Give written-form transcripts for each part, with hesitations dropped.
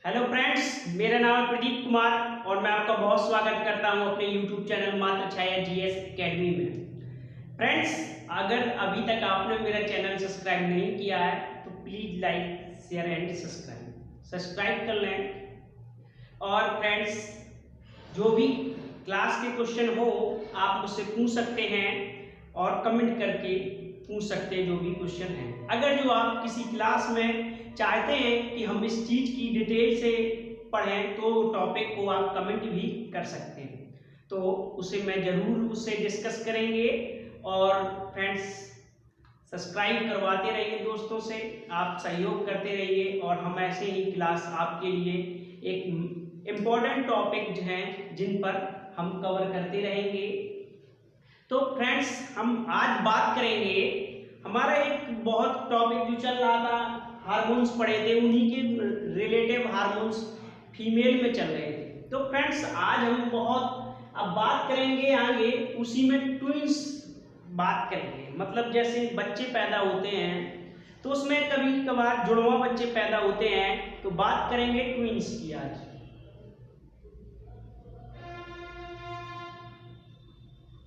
Hello friends, मेरा नाम है प्रदीप कुमार और मैं आपका बहुत स्वागत करता हूं अपने यूट्यूब चैनल मात्र छाया जीएस एकेडमी में। फ्रेंड्स, अगर अभी तक आपने मेरा चैनल सब्सक्राइब नहीं किया है तो please like share and subscribe कर लें। और फ्रेंड्स, जो भी क्लास के क्वेश्चन हो आप मुझसे पूछ सकते हैं और कमेंट करके पूछ सकते हैं जो भी क्वेश्चन है। अगर जो आप किसी क्लास में चाहते हैं कि हम इस चीज़ की डिटेल से पढ़ें तो टॉपिक को आप कमेंट भी कर सकते हैं, तो उसे मैं ज़रूर उससे डिस्कस करेंगे। और फ्रेंड्स, सब्सक्राइब करवाते रहिए दोस्तों से, आप सहयोग करते रहिए और हम ऐसे ही क्लास आपके लिए एक इम्पॉर्टेंट टॉपिक जो हैं जिन पर हम कवर करते रहेंगे। तो फ्रेंड्स, हम आज बात करेंगे, हमारा एक बहुत टॉपिक जो चल रहा था, हार्मोन्स पढ़े थे, उन्हीं के रिलेटिव हार्मोन्स फीमेल में चल रहे थे। तो फ्रेंड्स, आज हम बहुत अब बात करेंगे आगे उसी में ट्विंस बात करेंगे। मतलब जैसे बच्चे पैदा होते हैं तो उसमें कभी कभार जुड़वा बच्चे पैदा होते हैं, तो बात करेंगे ट्विंस की आज।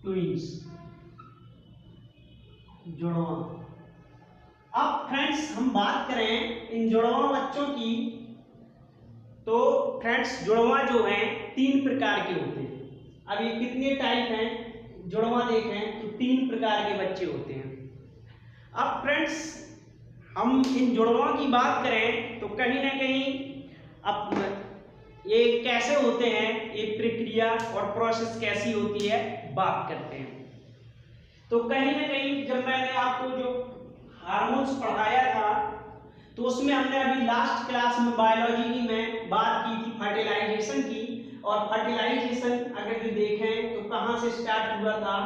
ट्विंस, जुड़वा। अब फ्रेंड्स, हम बात करें इन जुड़वा बच्चों की, तो फ्रेंड्स जुड़वा जो हैं 3 प्रकार के होते हैं। अब ये कितने टाइप हैं जुड़वा देखें तो 3 प्रकार के बच्चे होते हैं। अब फ्रेंड्स, हम इन जुड़वा की बात करें तो कहीं ना कहीं अब ये कैसे होते हैं, ये प्रक्रिया और प्रोसेस कैसी होती है बात करते हैं। तो कहीं ना कहीं जब मैंने आपको जो हार्मोन्स पढ़ाया था तो उसमें हमने अभी लास्ट क्लास में बायोलॉजी की में बात की थी फर्टिलाइजेशन की। और फर्टिलाइजेशन अगर जो देखें तो कहाँ से स्टार्ट हुआ था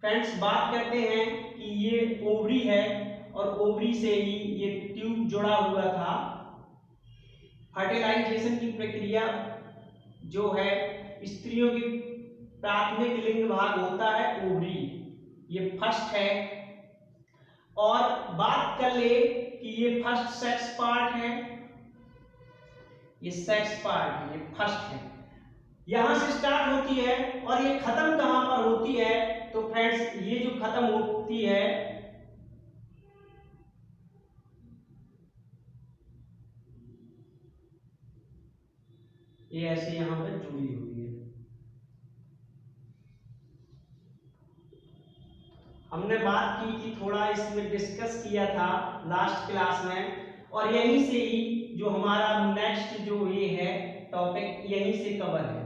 फ्रेंड्स, बात करते हैं कि ये ओवरी है और ओवरी से ही ये ट्यूब जुड़ा हुआ था। फर्टिलाइजेशन की प्रक्रिया जो है, स्त्रियों की प्राथमिक लिंग भाग होता है ओवरी, ये फर्स्ट है। और बात कर ले कि ये फर्स्ट सेक्स पार्ट है, ये सेक्स पार्ट, ये फर्स्ट है, यहां से स्टार्ट होती है। और ये खत्म कहां पर होती है तो फ्रेंड्स, ये जो खत्म होती है ये ऐसे यहां पर जुड़ी हुई है। हमने बात की थी, थोड़ा इसमें डिस्कस किया था लास्ट क्लास में, और यहीं से ही जो हमारा नेक्स्ट जो ये है टॉपिक यहीं से कवर है।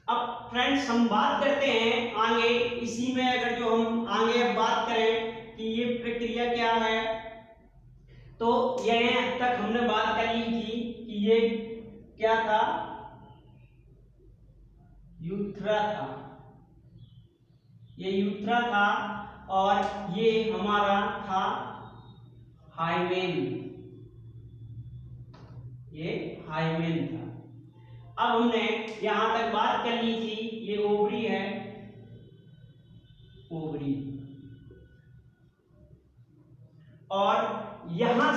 अब फ्रेंड्स, हम बात करते हैं आगे इसी में, अगर जो हम आगे अब बात करें कि ये प्रक्रिया क्या है, तो यह तक हमने बात कर ली थी कि ये क्या था, यूथ्रा था, ये यूथ्रा था और ये हमारा था हाइमेन, ये हाइमेन था। अब हमने यहां तक बात कर ली थी, ये ओवरी है, ओवरी, और यहां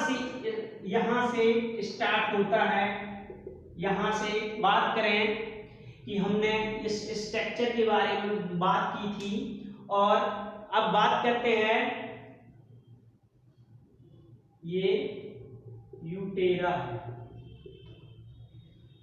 से स्टार्ट होता है। यहां से बात करें कि हमने इस स्ट्रक्चर के बारे में बात की थी, और अब बात करते हैं ये यूटेरा है।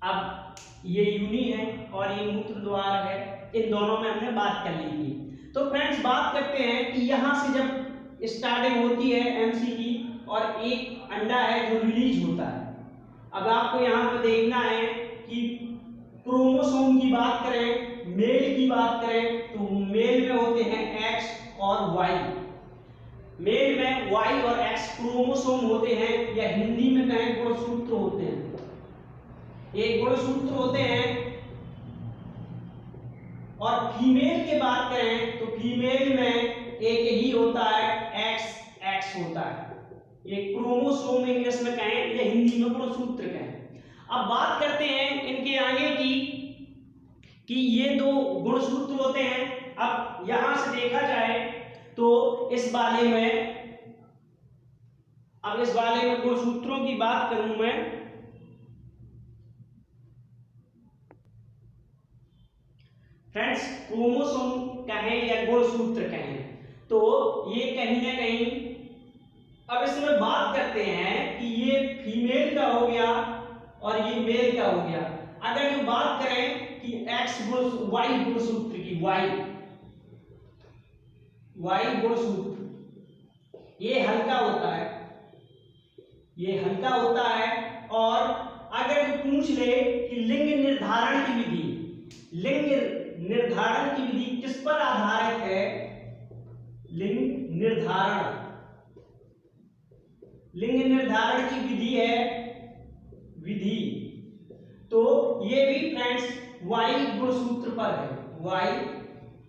अब ये यूनी है और ये मूत्र द्वार है, इन दोनों में हमने बात कर ली थी। तो फ्रेंड्स, बात करते हैं कि यहां से जब स्टार्टिंग होती है एमसी की, और एक अंडा है जो रिलीज होता है। अब आपको यहां पर देखना है कि क्रोमोसोम की बात करें, मेल की बात करें, तो मेल में होते हैं एक्स और वाई। मेल में वाई और एक्स क्रोमोसोम होते हैं, या हिंदी में कहें गुणसूत्र होते हैं, एक गुणसूत्र होते हैं। और फीमेल की बात करें तो फीमेल में एक ही होता है, एक्स एक्स होता है, ये क्रोमोसोम इंग्लिश में कहें या हिंदी में गुणसूत्र कहें। अब बात करते हैं इनके आगे की कि ये दो गुणसूत्र होते हैं। अब यहां से देखा जाए तो इस वाले में, अब इस वाले में गुणसूत्रों की बात करूं मैं, फ्रेंड्स क्रोमोसोम कहें या गुणसूत्र कहें तो ये कहीं ना कहीं, अब इसमें बात करते हैं कि ये फीमेल का हो गया और ये मेल का हो गया। अगर जो बात करें कि एक्स गुण वाई गुणसूत्र की, वाई गुणसूत्र ये हल्का होता है, ये हल्का होता है। और अगर जो पूछ ले कि लिंग निर्धारण की विधि, लिंग निर्धारण की विधि किस पर आधारित है, लिंग निर्धारण, लिंग निर्धारण की विधि है विधि, तो ये भी फ्रेंड्स वाई गुणसूत्र पर है, वाई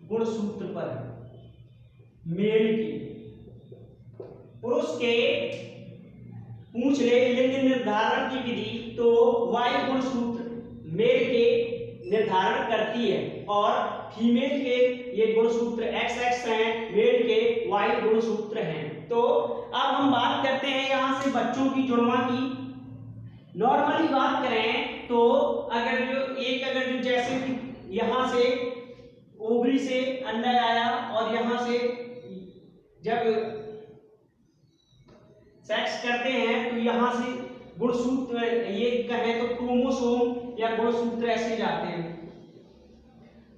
गुणसूत्र पर है। मेल की, पुरुष के पूछ ले लिंग निर्धारण की विधि तो वाई गुणसूत्र मेल के निर्धारण करती है और फीमेल के ये गुणसूत्र XX हैं, मेल के वाई गुणसूत्र हैं। तो अब हम बात करते हैं यहां से बच्चों की जुड़वा की। नॉर्मली बात करें तो अगर जो जैसे कि यहां से ओवरी से अंडा आया और यहां से जब सेक्स करते हैं तो यहां से गुणसूत्र, ये कहें तो क्रोमोसोम या गुणसूत्र ऐसे जाते हैं,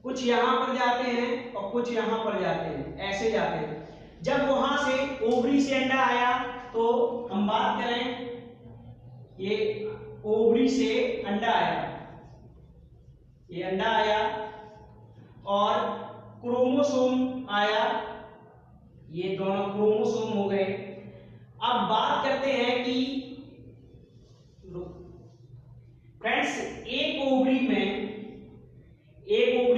कुछ यहां पर जाते हैं और कुछ यहां पर जाते हैं, ऐसे जाते हैं। जब वहां से ओवरी से अंडा आया तो हम बात करें, ये ओवरी से अंडा आया, ये अंडा आया और क्रोमोसोम आया, ये दोनों क्रोमोसोम हो गए। अब बात करते हैं कि फ्रेंड्स एक ओवरी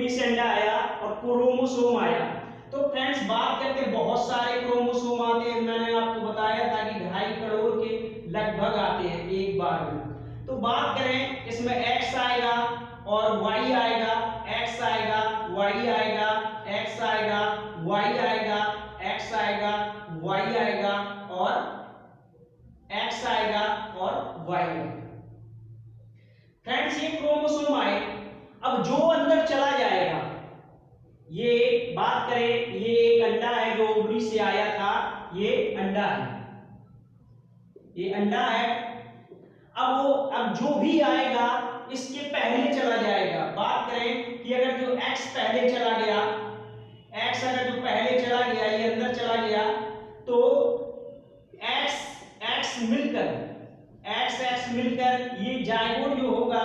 से अंडा आया और क्रोमोसोम आया, तो फ्रेंड्स बात करते हैं बहुत सारे क्रोमोसोम आते हैं, मैंने आपको बताया था कि 2.5 करोड़ के लगभग आते हैं एक बार में। तो बात करें इसमें X आएगा और Y आएगा, X आएगा, Y आएगा, X आएगा, Y आएगा, X आएगा, Y आएगा और X आएगा और Y आएगा। फ्रेंड्स ये क्रोमोसोम आए, अब जो अंदर चला जाएगा, ये बात करें ये एक अंडा है जो ओवरी से आया था, ये अंडा है, ये अंडा है। अब जो भी आएगा इसके पहले चला जाएगा। बात करें कि अगर जो X पहले चला गया, X अगर जो पहले चला गया, ये अंदर चला गया, तो X मिलकर ये जायगोट जो होगा,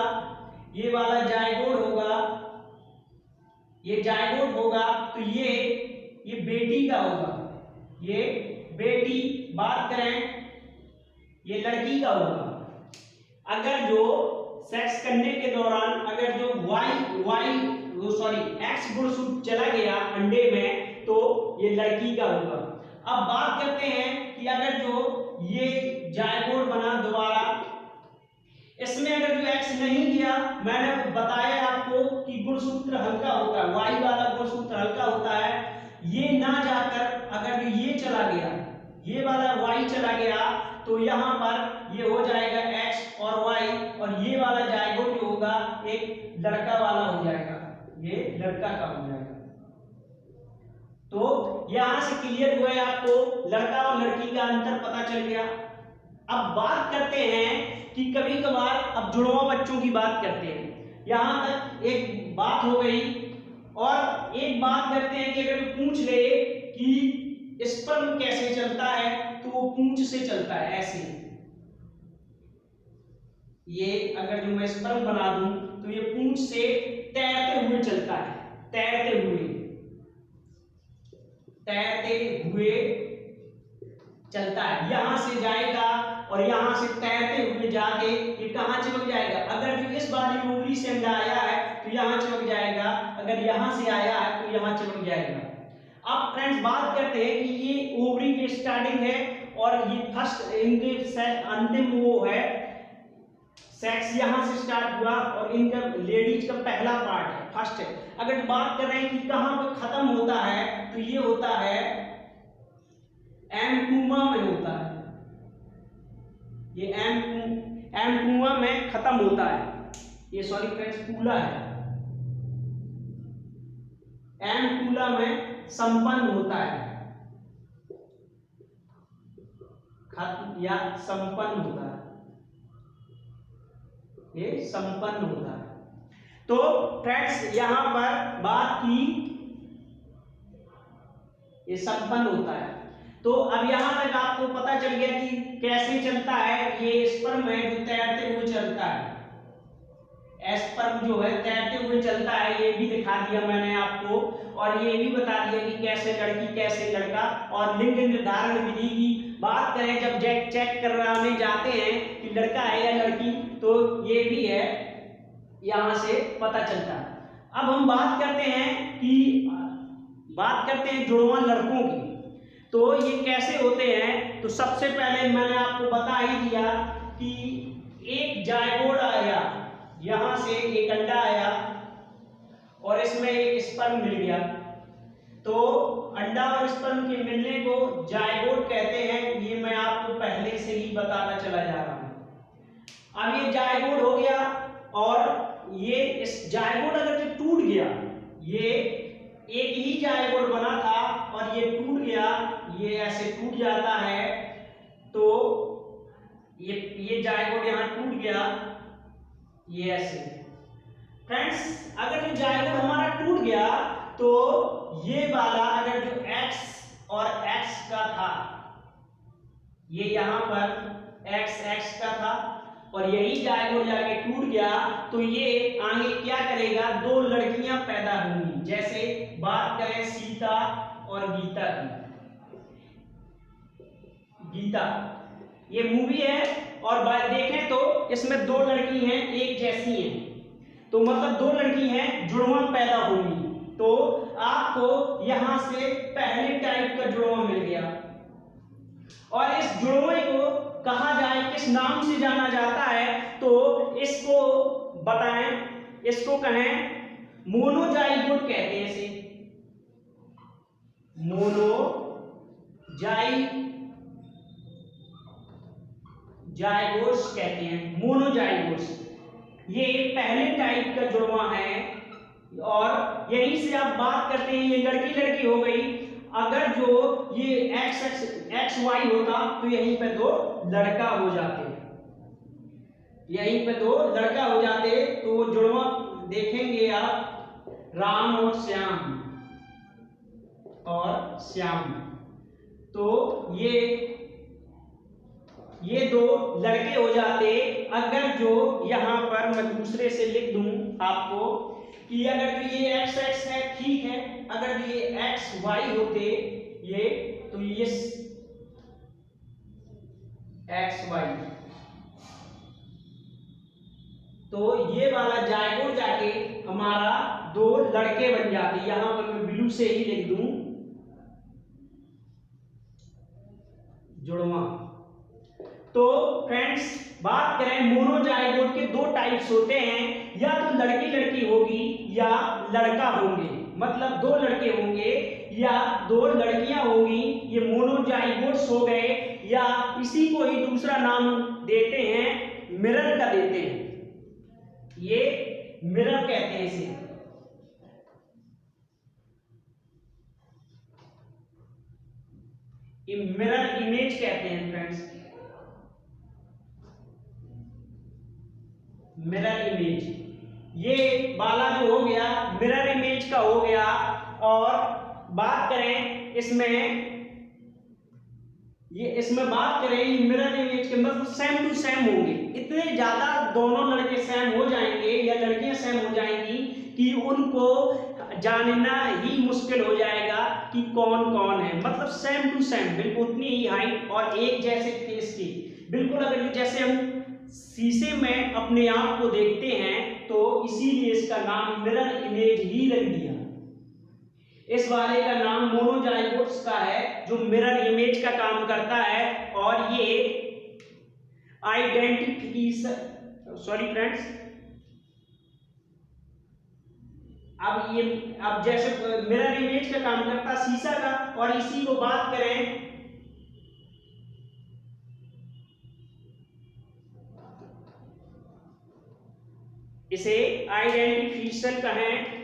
ये वाला जायगोट होगा, ये जायगोट होगा, तो ये बेटी का होगा, ये बेटी। बात करें ये लड़की का होगा। अगर जो सेक्स करने के दौरान अगर जो X गुणसूत्र चला गया अंडे में तो ये लड़की का होगा। अब बात करते हैं कि अगर जो ये जायगोट बना दोबारा, इसमें अगर जो X नहीं गया, मैंने बताया आपको कि गुणसूत्र हल्का होता है, Y वाला गुणसूत्र हल्का होता है, ये ना जाकर अगर जो ये चला गया, ये वाला Y चला गया, तो यहां पर ये हो जाएगा X और Y, और ये वाला जायगोट जो होगा एक लड़का वाला हो जाएगा, ये लड़का का हो जाएगा। तो यहां से क्लियर हुआ है आपको लड़का और लड़की का अंतर पता चल गया। अब बात करते हैं कि कभी कभार, अब जुड़वा बच्चों की बात करते हैं, यहां तक एक बात हो गई। और एक बात करते हैं कि अगर पूछ ले कि स्पर्म कैसे चलता है, तो वो पूंछ से चलता है, ऐसे। ये अगर जो मैं स्पर्म बना दूं तो ये पूंछ से तैरते हुए चलता है, तैरते हुए चलता है। यहां से जाएगा और यहां से तैरते हुए जाके ये कहां चिपक जाएगा। अगर जो इस वाली ओवरी से अंडा आया है तो यहां चिपक जाएगा, अगर यहां से आया है तो यहां चिपक जाएगा। अब फ्रेंड्स बात करते हैं कि ये ओवरी की स्टार्टिंग है और ये फर्स्ट इनके अंतिम वो है सेक्स यहां से स्टार्ट हुआ और इनका लेडीज का पहला पार्ट है, फर्स्ट है। अगर बात कर रहे हैं कि कहां पर खत्म होता है तो ये होता है एम्पूमा में होता है, ये एम्पूमा में खत्म होता है, ये सॉरी फ्रेंड्स पूला है, एम्पूला में संपन्न होता है, खत्म या संपन्न होता है, ये संपन्न होता है। तो फ्रेंड्स यहां पर बात की ये संपन्न होता है। तो अब यहां तक आपको पता चल गया कि कैसे चलता है ये स्पर्म है जो तैरते हुए चलता है, स्पर्म जो है तैरते हुए चलता है, ये भी दिखा दिया मैंने आपको, और ये भी बता दिया कि कैसे लड़की कैसे लड़का। और लिंग निर्धारण विधि की बात करें, जब चेक कराने जाते हैं कि लड़का है या लड़की, तो ये भी है, यहां से पता चलता है। अब हम बात करते हैं जुड़वां लड़कों की, तो ये कैसे होते हैं। तो सबसे पहले मैंने आपको बता ही दिया कि एक जायगोट आया, यहां से एक अंडा आया और इसमें एक स्पर्म मिल गया, तो अंडा और स्पर्म के मिलने को जायगोट कहते हैं। ये मैं आपको पहले से ही बताता चला जा रहा हूं। अब ये जायगोट हो गया और ये इस जायगोट अगर ये टूट गया, ये एक ही जायगोट बना था और ये टूट गया, ये ऐसे टूट जाता है, तो ये जायगोट यहां टूट गया, ये ऐसे। फ्रेंड्स अगर जो जायगोट हमारा टूट गया तो ये वाला अगर जो x और x का था, ये यहां पर x का था और यही जायगोट जाके टूट गया, तो ये आगे क्या करेगा, दो लड़कियां पैदा होंगी। जैसे बात करें सीता और गीता की, गीता ये मूवी है और देखें तो इसमें दो लड़की हैं एक जैसी हैं, तो मतलब दो लड़की हैं जुड़वां पैदा होंगी। तो आपको यहां से पहले टाइप का जुड़वां मिल गया और इस जुड़वे को कहा जाए किस नाम से जाना जाता है, तो इसको बताएं, इसको कहें मोनोजाइगोट कहते हैं, इसे जायगोट्स कहते हैं, मोनोजाइगोट्स। ये पहले टाइप का जुड़वा है और यहीं से आप बात करते हैं, ये लड़की लड़की हो गई। अगर जो ये एक्स वाई होता तो यहीं पे दो लड़का हो जाते, यहीं पे दो लड़का हो जाते। तो जुड़वा देखेंगे आप, राम और श्याम, तो ये दो लड़के हो जाते। अगर जो यहां पर मैं दूसरे से लिख दूं आपको कि अगर जो ये x है ठीक है, अगर ये x y होते ये, तो ये x y, तो ये वाला जायगोट जाके हमारा दो लड़के बन जाते। यहां पर मैं ब्लू से ही लिख दूं जुड़वा। तो फ्रेंड्स बात करें मोनोजाइगोट के दो टाइप्स होते हैं, या तो लड़की लड़की होगी या लड़का होंगे, मतलब दो लड़के होंगे या दो लड़कियां होंगी, ये मोनोजाइगोट्स हो गए। या इसी को ही दूसरा नाम देते हैं, मिरर का देते हैं, ये मिरर कहते हैं इसे। मिरर इमेज कहते हैं फ्रेंड्स, मिरर इमेज। ये वाला जो हो गया मिरर इमेज का हो गया। और बात करें इसमें बात करें मिरर इमेज के मतलब सेम टू सेम होंगे। इतने ज्यादा दोनों लड़के सेम हो जाएंगे या लड़कियां सेम हो जाएंगी कि उनको जानना ही मुश्किल हो जाएगा कि कौन कौन है। मतलब सेम टू सेम, बिल्कुल उतनी ही हाइट और एक जैसे फेस की, बिल्कुल अगर जैसे हम शीशे में अपने आप को देखते हैं, तो इसीलिए इसका नाम मिरर इमेज ही रख दिया। इस वाले का नाम मोनोजाइगोट्स का है, जो मिरर इमेज का काम करता है। और ये आइडेंटिफिकेशन, सॉरी फ्रेंड्स, अब जैसे मिरर इमेज का काम करता है शीशा का, और इसी को बात करें इसे आइडेंटिफिकेशन कहें।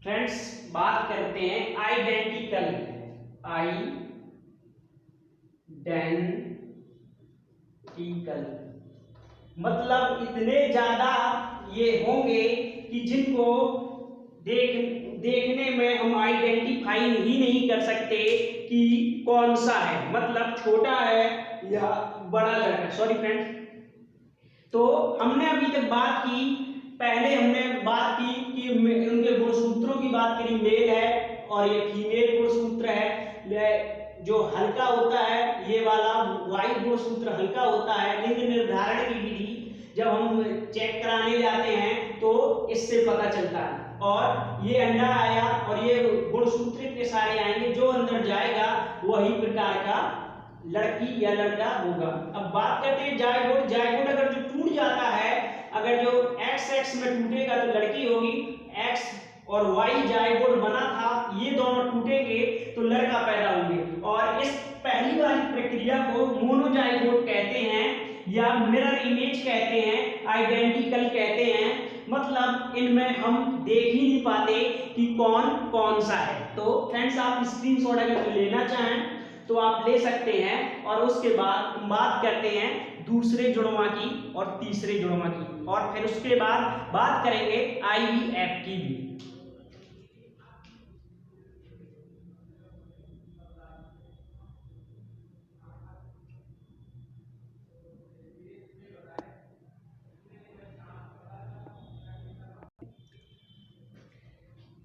फ्रेंड्स बात करते हैं आइडेंटिकल, मतलब इतने ज्यादा ये होंगे कि जिनको देखने में हम आइडेंटिफाई ही नहीं कर सकते कि कौन सा है, मतलब छोटा है या बड़ा लड़का। सॉरी फ्रेंड्स, तो हमने अभी तक बात की, पहले हमने बात की कि उनके गुणसूत्रों की बात करी, मेल है और ये फीमेल गुणसूत्र है। जो हल्का होता है ये वाला वाई गुणसूत्र हल्का होता है। लिंग निर्धारण की विधि जब हम चेक कराने जाते हैं तो इससे पता चलता है। और ये अंडा आया और ये गुणसूत्र इतने सारे आएंगे, जो अंदर जाएगा वही प्रकार का लड़की या लड़का होगा। अब बात करते हैं जायगोट। जायगोट अगर जो टूट जाता है, अगर जो XX में टूटेगा तो लड़की होगी, X और Y जायगोट बना था, ये दोनों टूटेंगे तो लड़का पैदा होंगे। और इस पहली वाली प्रक्रिया को मोनोजाइगोट कहते हैं या मिरर इमेज कहते हैं, आइडेंटिकल कहते हैं। मतलब इनमें हम देख ही नहीं पाते कि कौन कौन सा है। तो फ्रेंड्स आप स्क्रीनशॉट अगर लेना चाहें तो आप ले सकते हैं। और उसके बाद हम बात करते हैं दूसरे जुड़वा की और तीसरे जुड़वा की, और फिर उसके बाद बात करेंगे IVF की भी।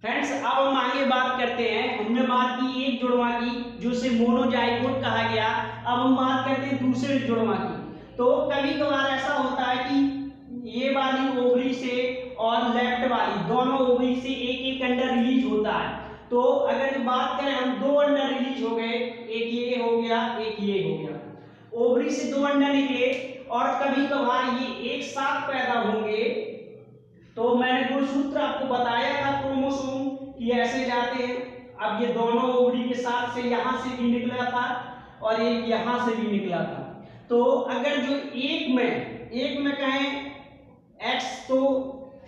फ्रेंड्स अब हम आगे बात करते हैं। हमने बात की एक जुड़वा की जो से मोनोजाइगोट कहा गया। अब हम बात करते हैं दूसरे जुड़वा की। तो कभी कभार ऐसा होता है कि ये वाली ओवरी से और लेफ्ट वाली दोनों ओवरी से एक एक अंडा रिलीज होता है। तो अगर बात करें हम, दो अंडा रिलीज हो गए, एक ये हो गया एक ये हो गया, ओवरी से दो अंडा निकले और कभी कभार ये एक साथ पैदा होंगे। तो मैंने गुणसूत्र आपको बताया था क्रोमोसोम कि ऐसे जाते हैं। अब ये दोनों ओवरी के साथ से यहां से भी निकला था और एक यहां से भी निकला था। तो अगर जो एक में कहें X तो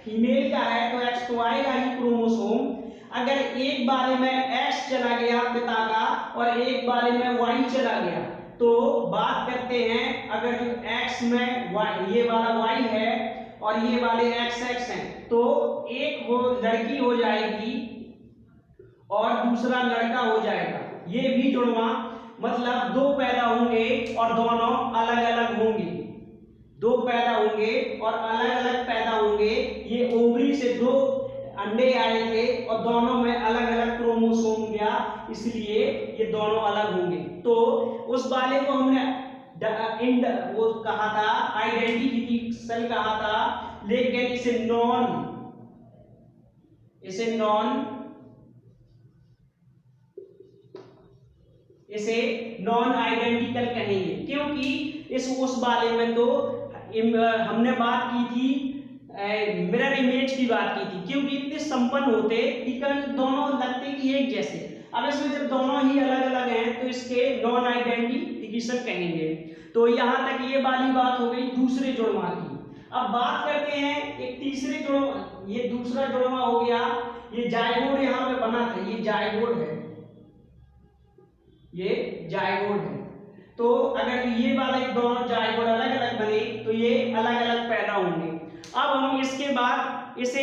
फीमेल का है तो X तो आएगा ही क्रोमोसोम। अगर एक बारे में X चला गया पिता का और एक बारे में Y चला गया, तो बात करते हैं अगर जो X में Y, ये वाला Y है और ये वाले XX हैं, तो एक वो लड़की हो जाएगी और दूसरा लड़का हो जाएगा। ये भी जुड़वा, मतलब दो पैदा होंगे और दोनों अलग अलग होंगे, दो पैदा होंगे और अलग अलग पैदा होंगे। ये ओवरी से दो अंडे आए थे और दोनों में अलग अलग क्रोमोसोम गया, इसलिए ये दोनों अलग होंगे। तो उस वाले को हमने वो कहा था, आइडेंटिफिकेशन कहा था, लेकिन इसे नॉन आइडेंटिकल कहेंगे, क्योंकि उस वाले में तो हमने बात की थी मिरर इमेज की बात की थी, क्योंकि इतने संपन्न होते कि दोनों लगते कि एक जैसे। अब इसमें जब दोनों ही अलग अलग हैं तो इसके नॉन आइडेंटिफिकेशन कहेंगे। तो यहां तक ये वाली बात हो गई दूसरे जुड़वा की। अब बात करते हैं एक तीसरे जुड़वा। ये दूसरा जुड़वा हो गया, ये जायगोट यहां पे बना था, ये जायगोट है, ये जायगोट है। तो अगर ये वाले दोनों जायगोट अलग अलग बने तो ये अलग अलग पैदा होंगे। अब हम इसके बाद इसे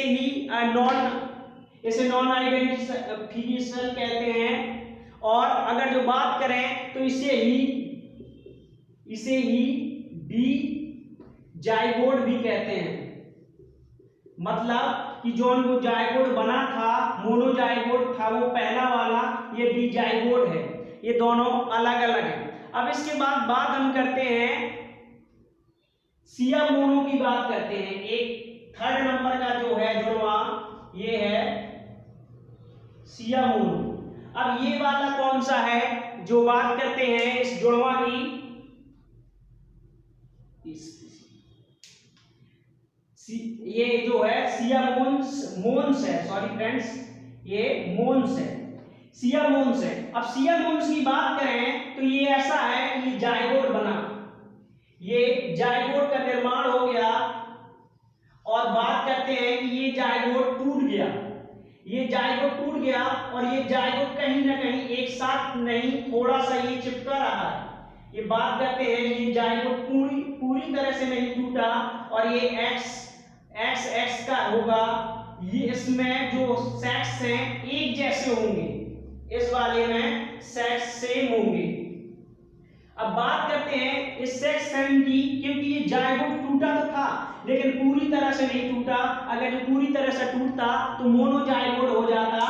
नॉन आइडेंटिफिकेशन कहते हैं। और अगर जो बात करें तो इसे ही बी जायगोट भी कहते हैं। मतलब कि जो वो जाइगोट बना था, मोनोजाइगोट था वो पहला वाला, ये डिजाइगोट है, ये दोनों अलग अलग हैं। अब इसके बाद बात हम करते हैं सिया मोनो की बात करते हैं। एक थर्ड नंबर का जो है जुड़वा ये है सिया मोनो। अब ये वाला कौन सा है जो बात करते हैं इस जुड़वा की, ये जो है सिया मोन्स है, सॉरी फ्रेंड्स, ये मोन्स है, सिया मोन्स है। अब सिया मोन्स की बात करें तो ये ऐसा है कि जाइगोट बना, ये जाइगोट का निर्माण हो गया और बात करते हैं कि ये जाइगोट टूट गया, ये जाइगोट टूट गया और ये जाइगोट कहीं ना कहीं एक साथ नहीं, थोड़ा सा ये चिपका रहा है। ये बात करते हैं ये जाइगोट पूरी तरह से नहीं टूटा और ये एक्स का होगा, ये इसमें जो सेक्स हैं एक जैसे होंगे, इस वाले में सेक्स सेम होंगे। अब बात करते हैं इस सेक्स सेम की, क्योंकि ये जाइगोट टूटा तो था लेकिन पूरी तरह से नहीं टूटा। अगर जो पूरी तरह से टूटता तो मोनोजाइगोट हो जाता,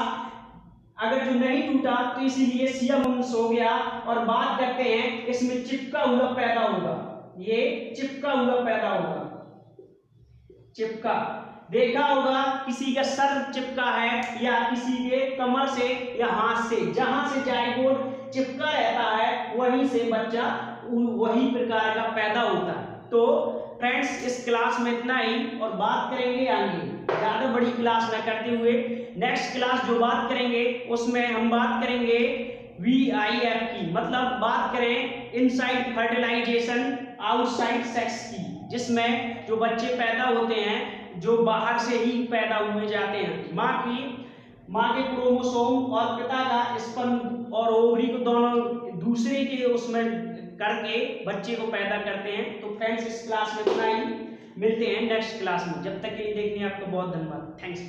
अगर जो नहीं टूटा तो इसीलिए सिया मोन्स हो गया। और बात करते हैं इसमें चिपका हुआ पैदा होगा, ये चिपका हुआ पैदा होगा, चिपका देखा होगा किसी का सर चिपका है या किसी के कमर से या हाथ से, जहां से जाइगोट चिपका रहता है वहीं से बच्चा वही प्रकार का पैदा होता है। तो फ्रेंड्स इस क्लास में इतना ही, और बात करेंगे आगे, ज्यादा बड़ी क्लास न करते हुए नेक्स्ट क्लास जो बात करेंगे उसमें हम बात करेंगे VIF की, मतलब बात करें इनसाइड फर्टिलाइजेशन आउटसाइड सेक्स की, जिसमें जो बच्चे पैदा होते हैं जो बाहर से ही पैदा हुए जाते हैं, माँ के क्रोमोसोम और पिता का स्पर्म और ओवरी को दोनों दूसरे के उसमें करके बच्चे को पैदा करते हैं। तो फ्रेंड्स इस क्लास में इतना ही, मिलते हैं नेक्स्ट क्लास में, जब तक के लिए देखने आपको बहुत धन्यवाद, थैंक्स।